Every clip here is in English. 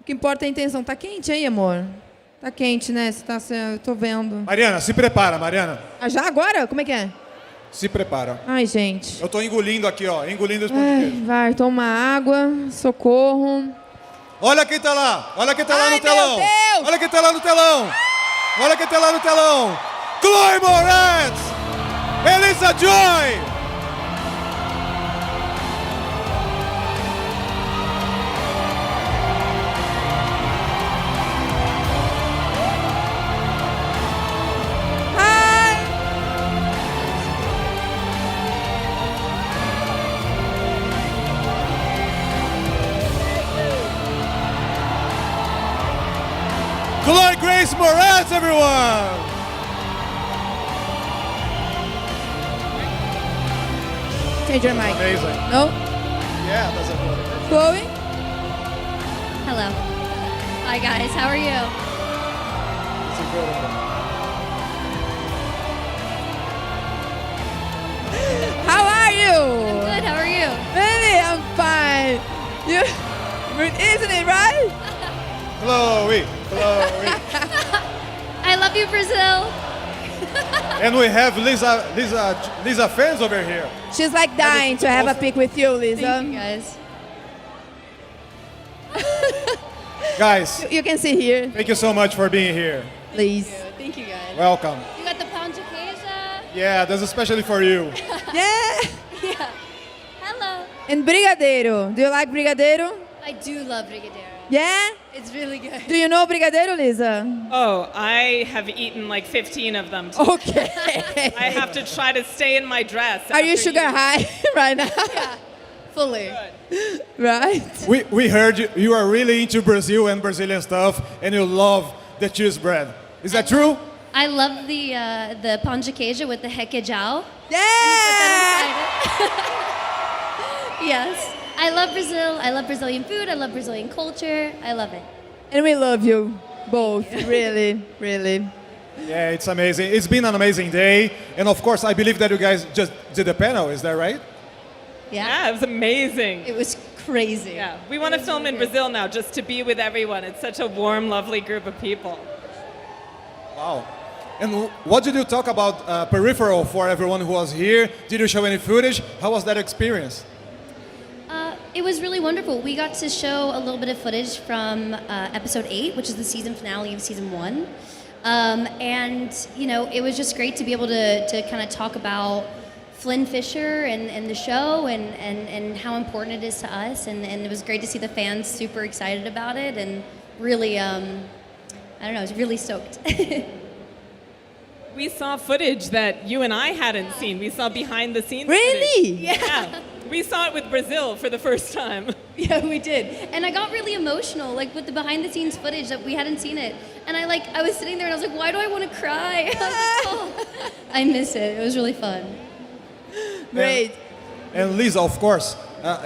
que importa é a intenção. Tá quente aí, amor? Tá quente, né? Eu tô vendo. Mariana, se prepara, Mariana. Ah, já agora? Como é que é? Se prepara. Ai, gente. Eu tô engolindo aqui, ó. Engolindo esse pão de queijo. Vai, toma água. Socorro. Olha quem tá lá. Olha quem tá lá Ai, no telão. meu Deus! Olha quem tá lá no telão. Olha quem tá lá no telão. Chloe Moretz. Elisa Joy. Chloe Grace Moretz, everyone! Change your mic. Amazing. No? Yeah, that's it. Chloe? Hello. Hi guys, how are you? It's incredible. How are you? Good, how are you? Really, I'm fine. You, isn't it right? Chloe. I love you, Brazil. And we have Lisa fans over here. She's like dying to have a pic with you, Lisa. Thank you guys. Guys, You can sit here, thank you so much for being here. please. Thank you guys. Welcome. You got the pão de queijo? Yeah, that's especially for you. Yeah. Yeah. Hello. And brigadeiro. Do you like brigadeiro? I do love brigadeiro. Yeah. It's really good. Do you know brigadeiro, Lisa? Oh, I have eaten like 15 of them. Okay. I have to try to stay in my dress. Are you after sugar high right now? Yeah, fully. Right? We heard you are really into Brazil and Brazilian stuff, and you love the cheese bread. Is that true? I love the pão de queijo with the requeijão. Yeah. Yes. I love Brazil. I love Brazilian food. I love Brazilian culture. I love it. And we love you both, really, really. Yeah, it's amazing. It's been an amazing day, and of course, I believe that you guys just did a panel. Is that right? Yeah, it was amazing. It was crazy. Yeah, we want to film in Brazil now just to be with everyone. It's such a warm, lovely group of people. Wow. And what did you talk about Peripheral for everyone who was here? Did you show any footage? How was that experience? It was really wonderful. We got to show a little bit of footage from episode 8, which is the season finale of season 1. And, you know, it was just great to be able to kind of talk about Flynn Fisher and the show and how important it is to us. And it was great to see the fans super excited about it and really, I don't know, I was really stoked. We saw footage that you and I hadn't seen. We saw behind the scenes. Really? Footage. Yeah. We saw it with Brazil for the first time. Yeah, we did. And I got really emotional, like with the behind the scenes footage that we hadn't seen it. And I was sitting there and I was like, why do I want to cry? I was like, oh, I miss it. It was really fun. Great. And Lisa, of course,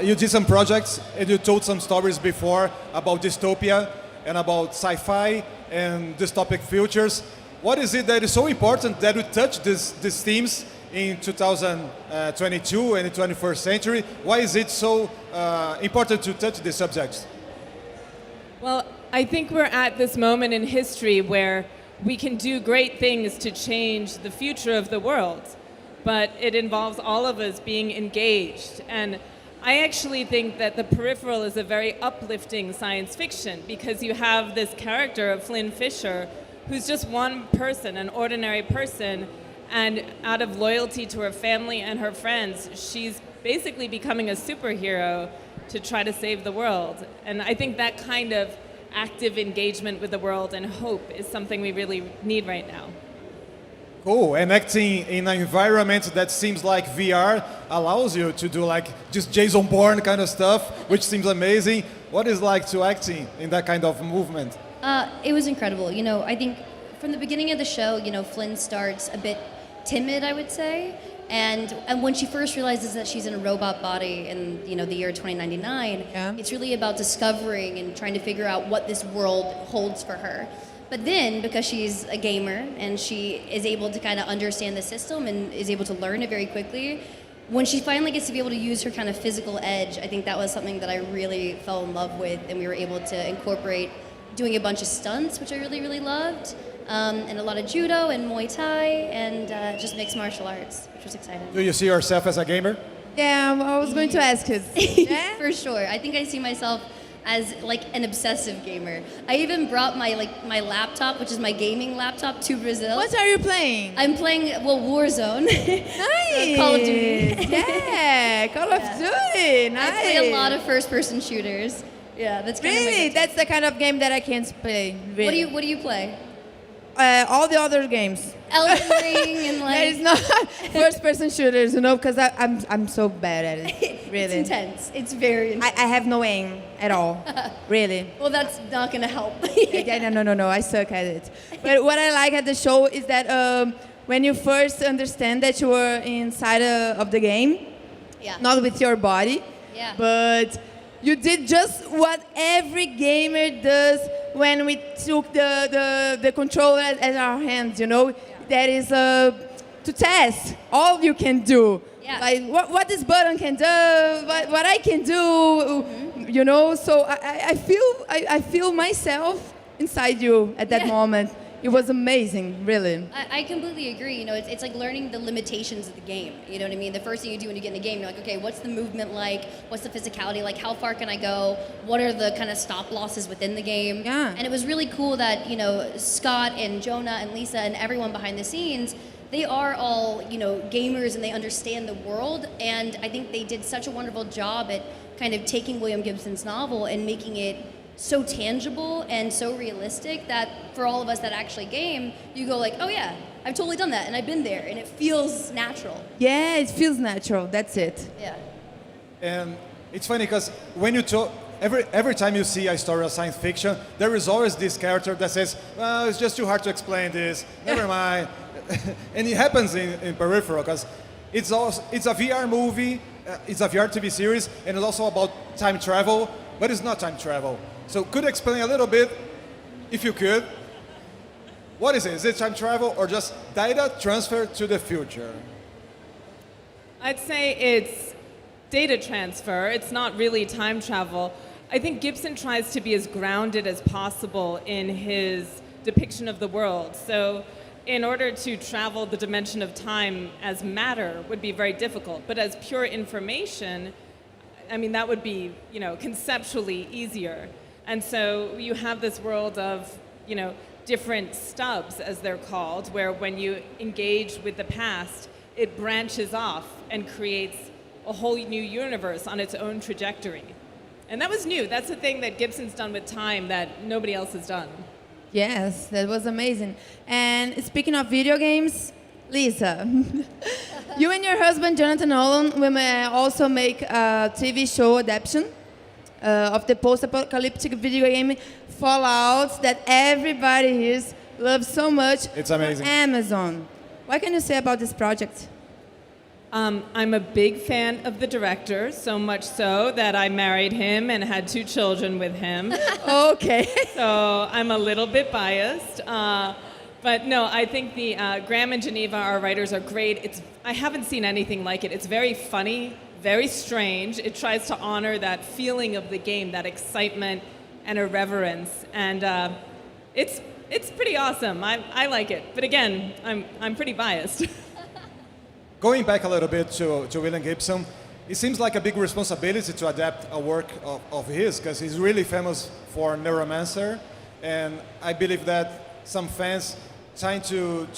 you did some projects and you told some stories before about dystopia and about sci-fi and dystopic futures. What is it that is so important that we touch these themes in 2022 and the 21st century? Why is it so important to touch these subjects? Well, I think we're at this moment in history where we can do great things to change the future of the world, but it involves all of us being engaged. And I actually think that The Peripheral is a very uplifting science fiction because you have this character of Flynn Fisher who's just one person, an ordinary person, and out of loyalty to her family and her friends, she's basically becoming a superhero to try to save the world. And I think that kind of active engagement with the world and hope is something we really need right now. Cool. And acting in an environment that seems like VR allows you to do like just Jason Bourne kind of stuff, which seems amazing. What is it like to acting in that kind of movement? It was incredible. You know, I think from the beginning of the show, you know, Flynn starts a bit timid, I would say. And when she first realizes that she's in a robot body in, you know, the year 2099, Yeah. it's really about discovering and trying to figure out what this world holds for her. But then, because she's a gamer and she is able to kind of understand the system and is able to learn it very quickly, when she finally gets to be able to use her kind of physical edge, I think that was something that I really fell in love with, and we were able to incorporate doing a bunch of stunts, which I really, really loved, and a lot of judo and Muay Thai, and just mixed martial arts, which was exciting. Do you see yourself as a gamer? Yeah, I was going to ask you. Yeah? For sure. I think I see myself as like an obsessive gamer. I even brought my laptop, which is my gaming laptop, to Brazil. What are you playing? I'm playing Warzone. Nice. Call of Duty. Yeah, Call of Duty. Nice. I play a lot of first-person shooters. Yeah, that's kind of my Really, go-to. that's the kind of game that I can't play. Really. What do you play? All the other games. Elden Ring and like There is not first-person shooters, you know, because I'm so bad at it. Really. it's intense. It's very intense. I have no aim at all. Really. Well, that's not gonna help. Yeah, no, I suck at it. But what I like at the show is that when you first understand that you were inside of the game, Yeah. not with your body, Yeah. but you did just what every gamer does when we took the controller at our hands, you know? That is to test all you can do. Yeah. Like what this button can do, what I can do, you know? So I feel myself inside you at that Yeah. moment. It was amazing, really. I completely agree. You know, it's like learning the limitations of the game. You know what I mean? The first thing you do when you get in the game, you're like, okay, what's the movement like? What's the physicality like? How far can I go? What are the kind of stop losses within the game? Yeah. And it was really cool that, you know, Scott and Jonah and Lisa and everyone behind the scenes, they are all, you know, gamers and they understand the world. And I think they did such a wonderful job at kind of taking William Gibson's novel and making it so tangible and so realistic that for all of us that actually game, you go like, oh yeah, I've totally done that and I've been there and it feels natural. Yeah, it feels natural. That's it. Yeah. And it's funny because when you talk, every time you see a story of science fiction, there is always this character that says, well, it's just too hard to explain this, never mind. And it happens in Peripheral because it's a VR movie, it's a VR TV series, and it's also about time travel, but it's not time travel. So could you explain a little bit, if you could, what is it? Is it time travel or just data transfer to the future? I'd say it's data transfer. It's not really time travel. I think Gibson tries to be as grounded as possible in his depiction of the world. So in order to travel the dimension of time as matter would be very difficult. But as pure information, I mean, that would be, you know, conceptually easier. And so you have this world of, you know, different stubs, as they're called, where when you engage with the past, it branches off and creates a whole new universe on its own trajectory. And that was new. That's the thing that Gibson's done with time that nobody else has done. Yes, that was amazing. And speaking of video games, Lisa, you and your husband Jonathan Nolan will also make a TV show adaptation of the post-apocalyptic video game Fallout that everybody here loves so much. It's amazing. On Amazon. What can you say about this project? I'm a big fan of the director, so much so that I married him and had 2 children with him. Okay. So I'm a little bit biased. But no, I think the Graham and Geneva, our writers, are great. I haven't seen anything like it. It's very funny, very strange. It tries to honor that feeling of the game, that excitement and irreverence. And it's pretty awesome. I like it. But again, I'm pretty biased. Going back a little bit to William Gibson, it seems like a big responsibility to adapt a work of his because he's really famous for Neuromancer, and I believe that some fans trying to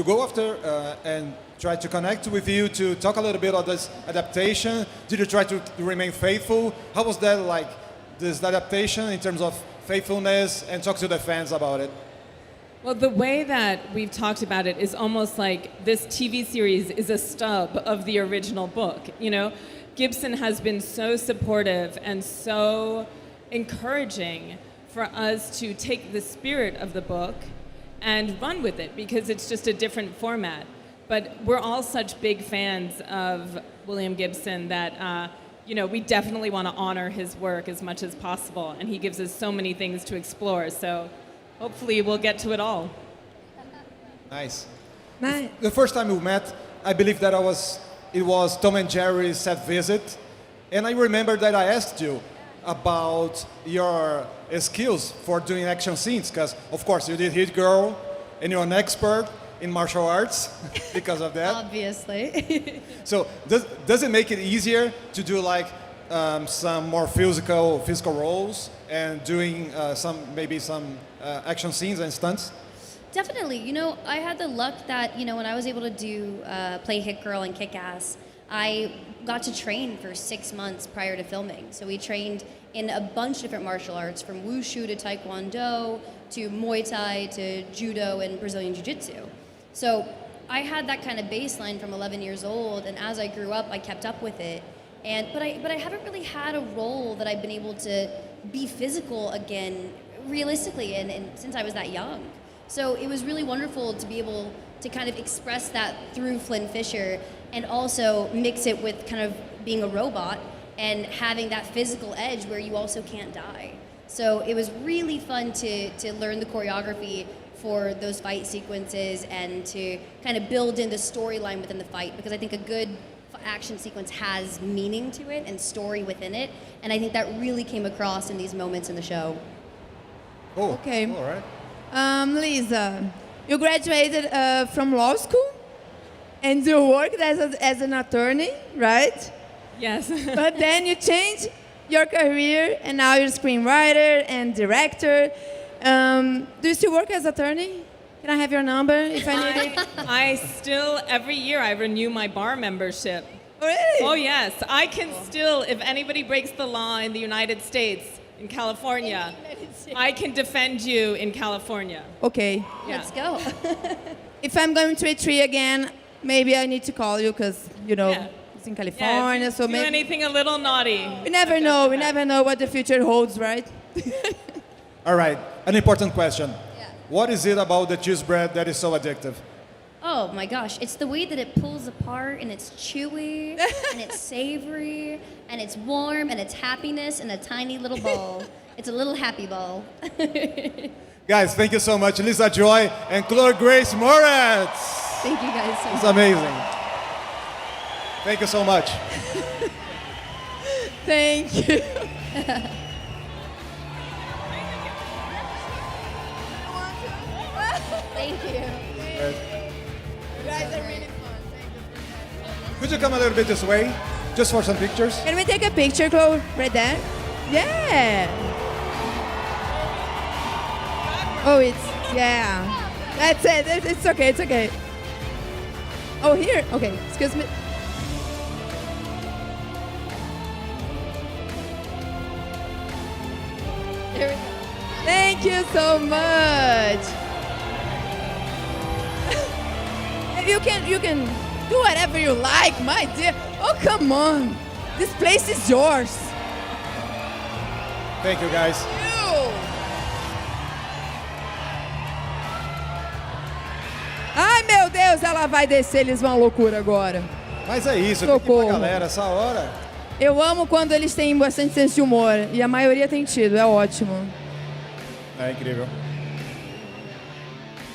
go after and try to connect with you to talk a little bit about this adaptation. Did you try to remain faithful? How was that like, this adaptation in terms of faithfulness, and talk to the fans about it? Well, the way that we've talked about it is almost like this TV series is a stub of the original book. You know, Gibson has been so supportive and so encouraging for us to take the spirit of the book and run with it because it's just a different format. But we're all such big fans of William Gibson that, you know, we definitely want to honor his work as much as possible. And he gives us so many things to explore. So hopefully we'll get to it all. Nice. Nice. The first time we met, I believe that I was it was Tom and Jerry's set visit, and I remember that I asked you about your skills for doing action scenes, because of course you did Hit Girl, and you're an expert in martial arts because of that. Obviously. So does it make it easier to do like some more physical roles and doing some action scenes and stunts? Definitely. You know, I had the luck that, you know, when I was able to do play Hit Girl and Kick Ass, I got to train for 6 months prior to filming. So we trained in a bunch of different martial arts, from wushu to taekwondo to Muay Thai to judo and Brazilian jiu-jitsu. So I had that kind of baseline from 11 years old, and as I grew up, I kept up with it. But I haven't really had a role that I've been able to be physical again, realistically, and since I was that young. So it was really wonderful to be able to kind of express that through Flynn Fisher, and also mix it with kind of being a robot and having that physical edge where you also can't die. So it was really fun to learn the choreography for those fight sequences and to kind of build in the storyline within the fight, because I think a good action sequence has meaning to it and story within it, and I think that really came across in these moments in the show. Oh, Okay. all right. Lisa, you graduated from law school and you worked as an attorney, right? Yes. But then you changed your career and now you're a screenwriter and director. Do you still work as attorney? Can I have your number if I need it? I still, every year, I renew my bar membership. Really? Oh, yes. I can still, if anybody breaks the law in the United States, in California, I can defend you in California. Okay. Yeah. Let's go. If I'm going to a tree again, maybe I need to call you because, you know, Yeah. it's in Yeah, California, if so you do maybe... anything a little naughty. We never know. We never know what the future holds, right? All right, an important question. What is it about the cheese bread that is so addictive? Oh my gosh, it's the way that it pulls apart, and it's chewy and it's savory and it's warm and it's happiness in a tiny little ball. It's a little happy ball. Guys, thank you so much, Lisa Joy and Chloe Grace Moretz. Thank you guys so It's much. amazing. Thank you so much. Thank you. Thank you. You guys are really fun. Thank you. Could you come a little bit this way, just for some pictures? Can we take a picture, Chloe? Right there? Yeah. Oh, yeah. That's it. It's okay. It's okay. Oh, here. Okay. Excuse me. There we go. Thank you so much. You can do whatever you like, my dear. Oh, come on. This place is yours. Thank you, guys. You. Ai, meu Deus, ela vai descer, eles vão à loucura agora. Mas é isso, tem que ir pra Socorro. galera essa hora. Eu amo quando eles têm bastante senso de humor, e a maioria tem tido, é ótimo. É incrível.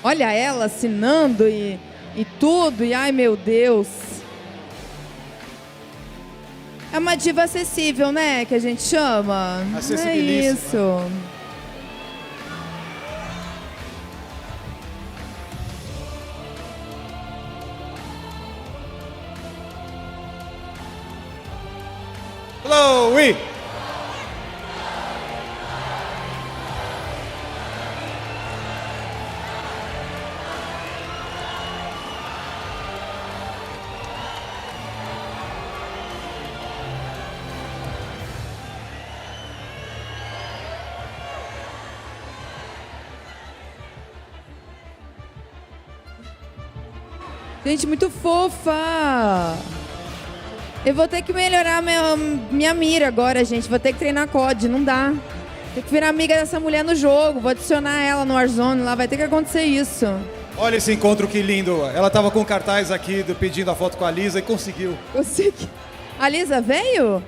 Olha ela assinando e tudo, e ai meu Deus. É uma diva acessível, né? Que a gente chama. É Acessibilíssima. isso. Chloe! Gente, muito fofa. Eu vou ter que melhorar minha mira agora, gente. Vou ter que treinar COD, não dá. Tem que virar amiga dessa mulher no jogo. Vou adicionar ela no Warzone lá. Vai ter que acontecer isso. Olha esse encontro que lindo. Ela tava com um cartaz aqui pedindo a foto com a Lisa e conseguiu. Consegui. A Lisa veio?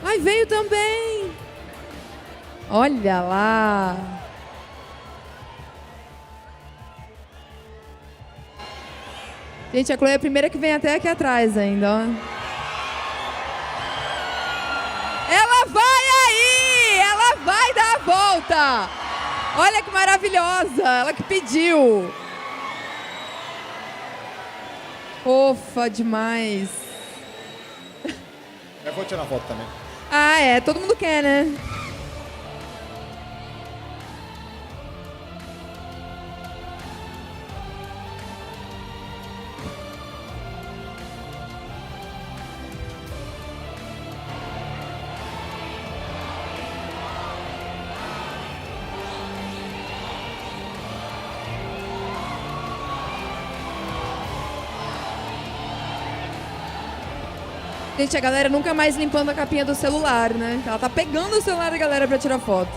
Ai, veio também. Olha lá. Gente, a Chloe é a primeira que vem até aqui atrás ainda, ó. volta! Olha que maravilhosa! Ela que pediu. Fofa demais. Eu vou tirar foto também. Ah, é. Todo mundo quer, né? Gente, a galera nunca mais limpando a capinha do celular, né? Ela tá pegando o celular da galera pra tirar foto.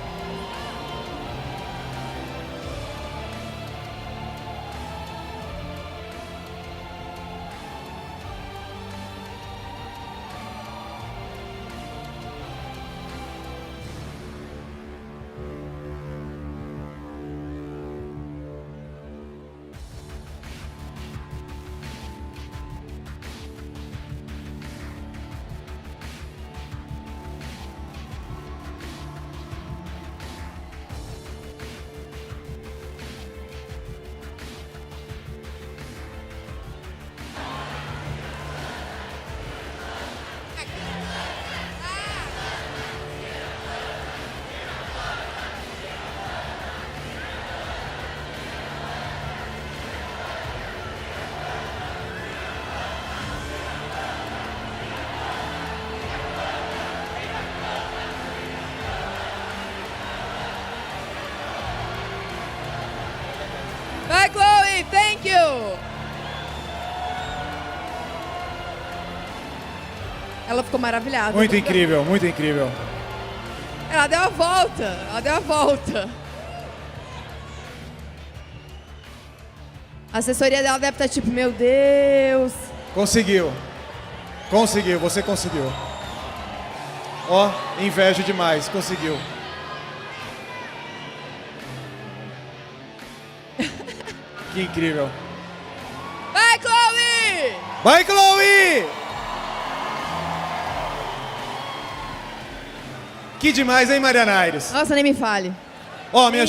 Vai, Chloe! Thank you! Ela ficou maravilhada. Muito incrível, muito incrível. Ela deu a volta. Ela deu a volta. A assessoria dela deve estar tipo, meu Deus. Conseguiu. Conseguiu, você conseguiu. Ó, invejo demais, conseguiu. Que incrível. Vai, Chloe! Vai, Chloe! Que demais, hein, Mariana Aires? Nossa, nem me fale. Ó, minha